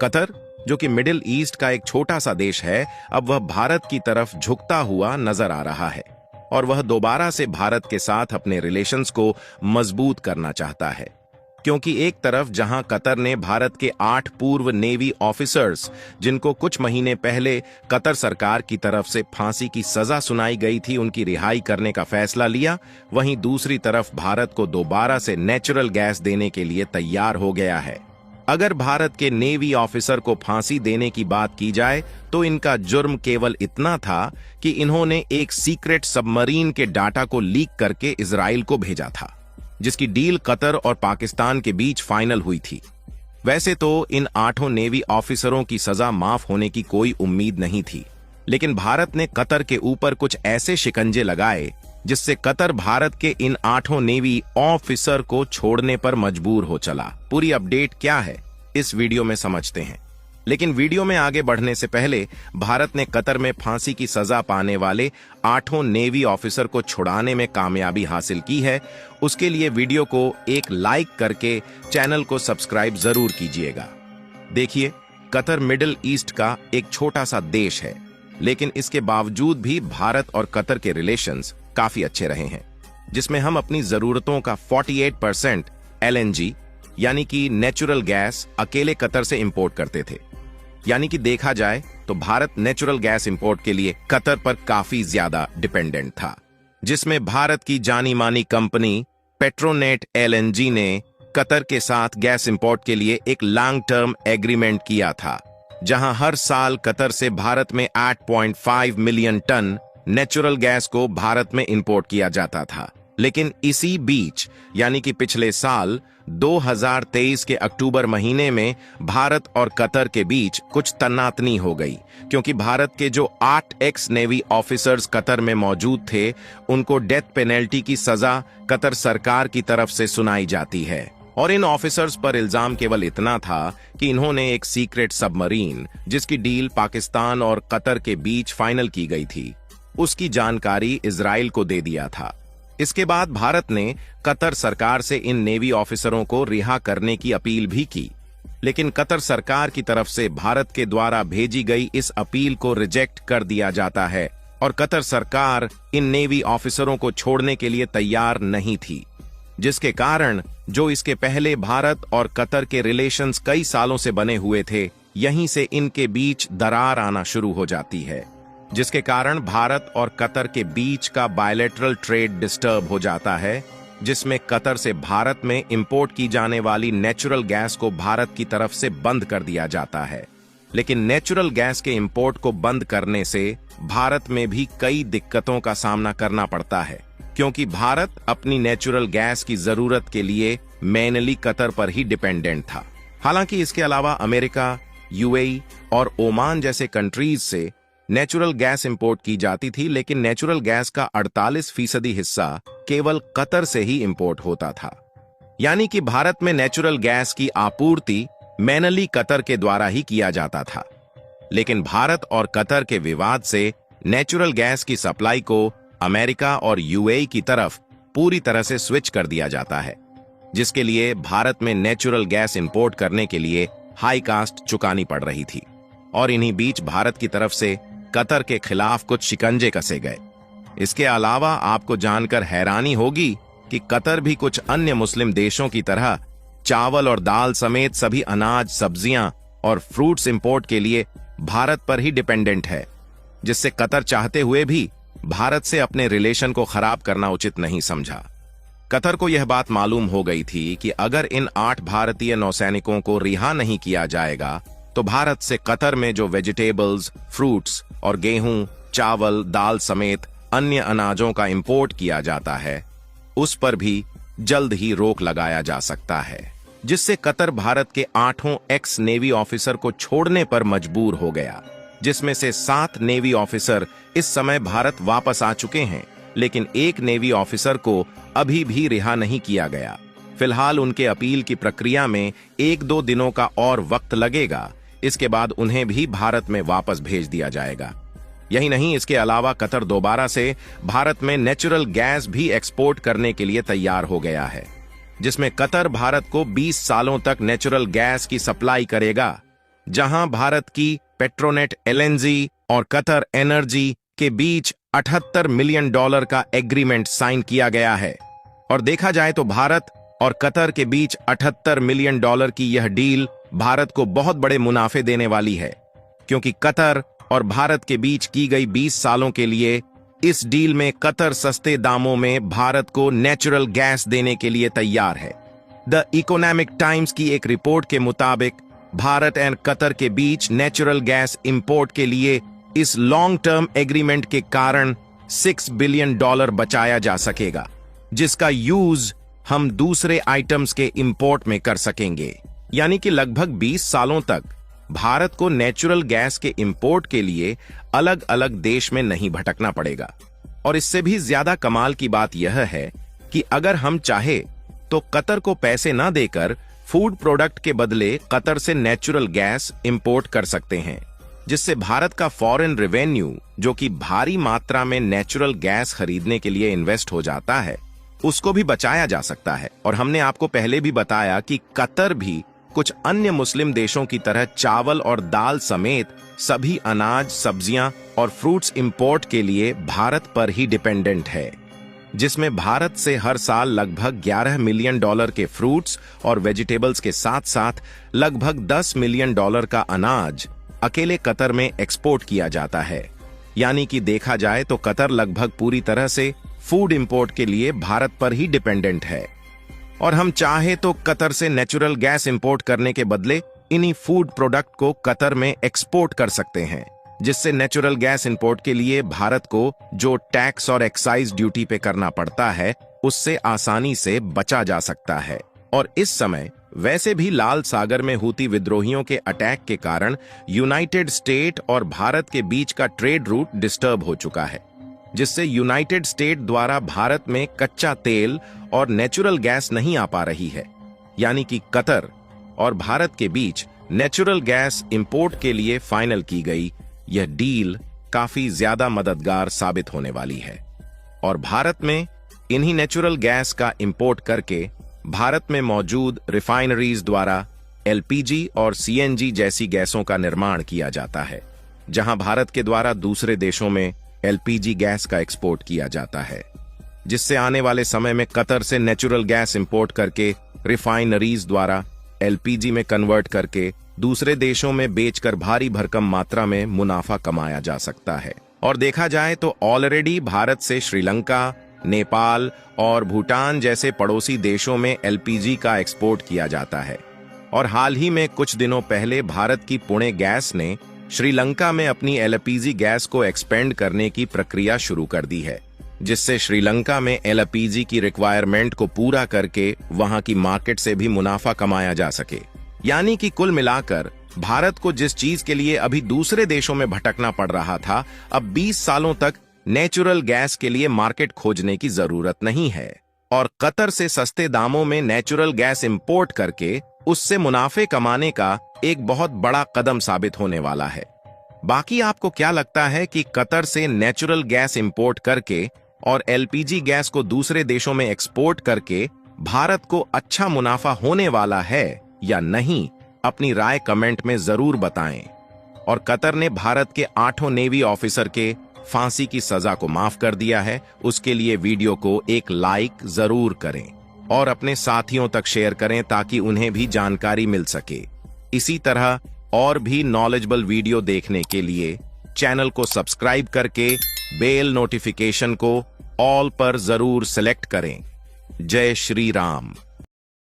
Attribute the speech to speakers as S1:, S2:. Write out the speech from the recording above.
S1: Qatar, जो कि middle east का एक छोटा सा देश है, अब वह भारत की तरफ झुकता हुआ नजर आ रहा है और वह दोबारा से भारत के साथ अपने रिलेशंस को मजबूत करना चाहता है। क्योंकि एक तरफ जहां कतर ने भारत के 8 पूर्व नेवी ऑफिसर्स, जिनको कुछ महीने पहले कतर सरकार की तरफ से फांसी की सजा सुनाई गई थी, उनकी रिहाई करने का फैसला लिया, वहीं दूसरी तरफ भारत को दोबारा से नेचुरल गैस देने के लिए तैयार हो गया है। अगर भारत के नेवी ऑफिसर को फांसी देने की बात की जाए तो इनका जुर्म केवल इतना था कि इन्होंने एक सीक्रेट सबमरीन के डाटा को लीक करके इजराइल को भेजा था, जिसकी डील कतर और पाकिस्तान के बीच फाइनल हुई थी। वैसे तो इन 8 नेवी ऑफिसरों की सजा माफ होने की कोई उम्मीद नहीं थी, लेकिन भारत ने कतर के ऊपर कुछ ऐसे शिकंजे लगाए जिससे कतर भारत के इन 8 नेवी ऑफिसर को छोड़ने पर मजबूर हो चला। पूरी अपडेट क्या है इस वीडियो में समझते हैं, लेकिन वीडियो में आगे बढ़ने से पहले भारत ने कतर में फांसी की सजा पाने वाले 8 नेवी ऑफिसर को छुड़ाने में कामयाबी हासिल की है। उसके लिए वीडियो को एक लाइक करके चैनल को सब्सक्राइब जरूर कीजिएगा। देखिए, कतर मिडिल ईस्ट का एक छोटा सा देश है, लेकिन इसके बावजूद भी भारत और कतर के रिलेशंस काफी अच्छे रहे हैं, जिसमें हम अपनी जरूरतों का 48% LNG यानी कि नेचुरल गैस अकेले कतर से इंपोर्ट करते थे। यानी कि देखा जाए तो भारत नेचुरल गैस इंपोर्ट के लिए कतर पर काफी ज्यादा डिपेंडेंट था, जिसमें भारत की जानी मानी कंपनी पेट्रोनेट LNG ने कतर के साथ गैस इंपोर्ट के लिए एक लॉन्ग टर्म एग्रीमेंट किया था, जहां हर साल कतर से भारत में 8.5 मिलियन टन नेचुरल गैस को भारत में इंपोर्ट किया जाता था। लेकिन इसी बीच यानी कि पिछले साल 2023 के अक्टूबर महीने में भारत और कतर के बीच कुछ तनातनी हो गई, क्योंकि भारत के जो 8 एक्स नेवी ऑफिसर्स कतर में मौजूद थे, उनको डेथ पेनल्टी की सजा कतर सरकार की तरफ से सुनाई जाती है। और इन ऑफिसर्स पर इल्जाम केवल इतना था कि इन्होंने एक सीक्रेट सबमरीन, जिसकी डील पाकिस्तान और कतर के बीच फाइनल की गई थी, उसकी जानकारी इजराइल को दे दिया था। इसके बाद भारत ने कतर सरकार से इन नेवी ऑफिसरों को रिहा करने की अपील भी की, लेकिन कतर सरकार की तरफ से भारत के द्वारा भेजी गई इस अपील को रिजेक्ट कर दिया जाता है और कतर सरकार इन नेवी ऑफिसरों को छोड़ने के लिए तैयार नहीं थी, जिसके कारण जो इसके पहले भारत और कतर के रिलेशंस कई सालों से बने हुए थे, यहीं से इनके बीच दरार आना शुरू हो जाती है, जिसके कारण भारत और कतर के बीच का बायलैटरल ट्रेड डिस्टर्ब हो जाता है, जिसमें कतर से भारत में इंपोर्ट की जाने वाली नेचुरल गैस को भारत की तरफ से बंद कर दिया जाता है। लेकिन नेचुरल गैस के इंपोर्ट को बंद करने से भारत में भी कई दिक्कतों का सामना करना पड़ता है, क्योंकि भारत अपनी नेचुरल गैस की जरूरत के लिए मेनली कतर पर ही डिपेंडेंट था। हालांकि इसके अलावा अमेरिका, UAE और ओमान जैसे कंट्रीज से नेचुरल गैस इंपोर्ट की जाती थी, लेकिन नेचुरल गैस का 48% हिस्सा केवल कतर से ही इंपोर्ट होता था। यानी कि भारत में नेचुरल गैस की आपूर्ति मेनली कतर के द्वारा ही किया जाता था। लेकिन भारत और कतर के विवाद से नेचुरल गैस की सप्लाई को अमेरिका और UAE की तरफ पूरी तरह से स्विच कर दिया जाता है, जिसके लिए भारत में नेचुरल गैस इंपोर्ट करने के लिए हाई कास्ट चुकानी पड़ रही थी। और इन्हीं बीच भारत की तरफ से कतर के खिलाफ कुछ शिकंजे कसे गए। इसके अलावा आपको जानकर हैरानी होगी कि कतर भी कुछ अन्य मुस्लिम देशों की तरह चावल और दाल समेत सभी अनाज, सब्जियां और फ्रूट्स इंपोर्ट के लिए भारत पर ही डिपेंडेंट है, जिससे कतर चाहते हुए भी भारत से अपने रिलेशन को खराब करना उचित नहीं समझा। कतर को यह बात मालूम हो गई थी कि अगर इन 8 भारतीय नौसैनिकों को रिहा नहीं किया जाएगा तो भारत से कतर में जो वेजिटेबल्स, फ्रूट्स और गेहूं, चावल, दाल समेत अन्य अनाजों का इंपोर्ट किया जाता है, उस पर भी जल्द ही रोक लगाया जा सकता है, जिससे कतर भारत के 8 एक्स नेवी ऑफिसर को छोड़ने पर मजबूर हो गया, जिसमें से 7 नेवी ऑफिसर इस समय भारत वापस आ चुके हैं, लेकिन एक नेवी ऑफिसर को अभी भी रिहा नहीं किया गया। फिलहाल उनके अपील की प्रक्रिया में 1-2 दिनों का और वक्त लगेगा। इसके बाद उन्हें भी भारत में वापस भेज दिया जाएगा। यही नहीं, इसके अलावा कतर दोबारा से भारत में नेचुरल गैस भी एक्सपोर्ट करने के लिए तैयार हो गया है, जिसमें कतर भारत को 20 सालों तक नेचुरल गैस की सप्लाई करेगा। जहां भारत की पेट्रोनेट एलएनजी और कतर एनर्जी के बीच $78 मिलियन का एग्रीमेंट साइन किया गया है। और देखा जाए तो भारत और कतर के बीच $78 मिलियन की यह डील भारत को बहुत बड़े मुनाफे देने वाली है, क्योंकि कतर और भारत के बीच की गई 20 सालों के लिए इस डील में कतर सस्ते दामों में भारत को नेचुरल गैस देने के लिए तैयार है। द इकोनॉमिक टाइम्स की एक रिपोर्ट के मुताबिक भारत एंड कतर के बीच नेचुरल गैस इंपोर्ट के लिए इस लॉन्ग टर्म एग्रीमेंट के कारण $6 बिलियन बचाया जा सकेगा, जिसका यूज हम दूसरे आइटम्स के इंपोर्ट में कर सकेंगे। यानी कि लगभग 20 सालों तक भारत को नेचुरल गैस के इंपोर्ट के लिए अलग अलग देश में नहीं भटकना पड़ेगा। और इससे भी ज्यादा कमाल की बात यह है कि अगर हम चाहे तो कतर को पैसे ना देकर फूड प्रोडक्ट के बदले कतर से नेचुरल गैस इंपोर्ट कर सकते हैं, जिससे भारत का फॉरेन रेवेन्यू, जो कि भारी मात्रा में नेचुरल गैस खरीदने के लिए इन्वेस्ट हो जाता है, उसको भी बचाया जा सकता है। और हमने आपको पहले भी बताया कि कतर भी कुछ अन्य मुस्लिम देशों की तरह चावल और दाल समेत सभी अनाज, सब्जियां और फ्रूट्स इंपोर्ट के लिए भारत पर ही डिपेंडेंट है, जिसमें भारत से हर साल लगभग $11 मिलियन के फ्रूट्स और वेजिटेबल्स के साथ साथ लगभग $10 मिलियन का अनाज अकेले कतर में एक्सपोर्ट किया जाता है। यानी कि देखा जाए तो कतर लगभग पूरी तरह से फूड इंपोर्ट के लिए भारत पर ही डिपेंडेंट है। और हम चाहे तो कतर से नेचुरल गैस इंपोर्ट करने के बदले इन्हीं फूड प्रोडक्ट को कतर में एक्सपोर्ट कर सकते हैं, जिससे नेचुरल गैस इंपोर्ट के लिए भारत को जो टैक्स और एक्साइज ड्यूटी पे करना पड़ता है, उससे आसानी से बचा जा सकता है। और इस समय वैसे भी लाल सागर में हूती विद्रोहियों के अटैक के कारण यूनाइटेड स्टेट और भारत के बीच का ट्रेड रूट डिस्टर्ब हो चुका है, जिससे यूनाइटेड स्टेट द्वारा भारत में कच्चा तेल और नेचुरल गैस नहीं आ पा रही है। यानी कि कतर और भारत के बीच नेचुरल गैस इंपोर्ट के लिए फाइनल की गई यह डील काफी ज्यादा मददगार साबित होने वाली है। और भारत में इन्हीं नेचुरल गैस का इंपोर्ट करके भारत में मौजूद रिफाइनरीज द्वारा एलपीजी और सीएनजी जैसी गैसों का निर्माण किया जाता है, जहां भारत के द्वारा दूसरे देशों में एलपीजी गैस का एक्सपोर्ट किया जाता है, जिससे आने वाले समय में कतर से नेचुरल गैस इंपोर्ट करके रिफाइनरीज द्वारा एलपीजी में कन्वर्ट करके दूसरे देशों में बेचकर भारी भरकम मात्रा में मुनाफा कमाया जा सकता है। और देखा जाए तो ऑलरेडी भारत से श्रीलंका, नेपाल और भूटान जैसे पड़ोसी देशों में एलपीजी का एक्सपोर्ट किया जाता है। और हाल ही में कुछ दिनों पहले भारत की पुणे गैस ने श्रीलंका में अपनी एलपीजी गैस को एक्सपेंड करने की प्रक्रिया शुरू कर दी है, जिससे श्रीलंका में एलपीजी की रिक्वायरमेंट को पूरा करके वहां की मार्केट से भी मुनाफा कमाया जा सके। यानी कि कुल मिलाकर भारत को जिस चीज के लिए अभी दूसरे देशों में भटकना पड़ रहा था, अब 20 सालों तक नेचुरल गैस के लिए मार्केट खोजने की जरूरत नहीं है। और कतर से सस्ते दामों में नेचुरल गैस इंपोर्ट करके उससे मुनाफे कमाने का एक बहुत बड़ा कदम साबित होने वाला है। बाकी आपको क्या लगता है कि कतर से नेचुरल गैस इंपोर्ट करके और एलपीजी गैस को दूसरे देशों में एक्सपोर्ट करके भारत को अच्छा मुनाफा होने वाला है या नहीं? अपनी राय कमेंट में जरूर बताएं। और कतर ने भारत के 8 नेवी ऑफिसर के फांसी की सजा को माफ कर दिया है, उसके लिए वीडियो को एक लाइक जरूर करें और अपने साथियों तक शेयर करें ताकि उन्हें भी जानकारी मिल सके। इसी तरह और भी नॉलेजेबल वीडियो देखने के लिए चैनल को सब्सक्राइब करके बेल नोटिफिकेशन को ऑल पर जरूर सेलेक्ट करें। जय श्री राम।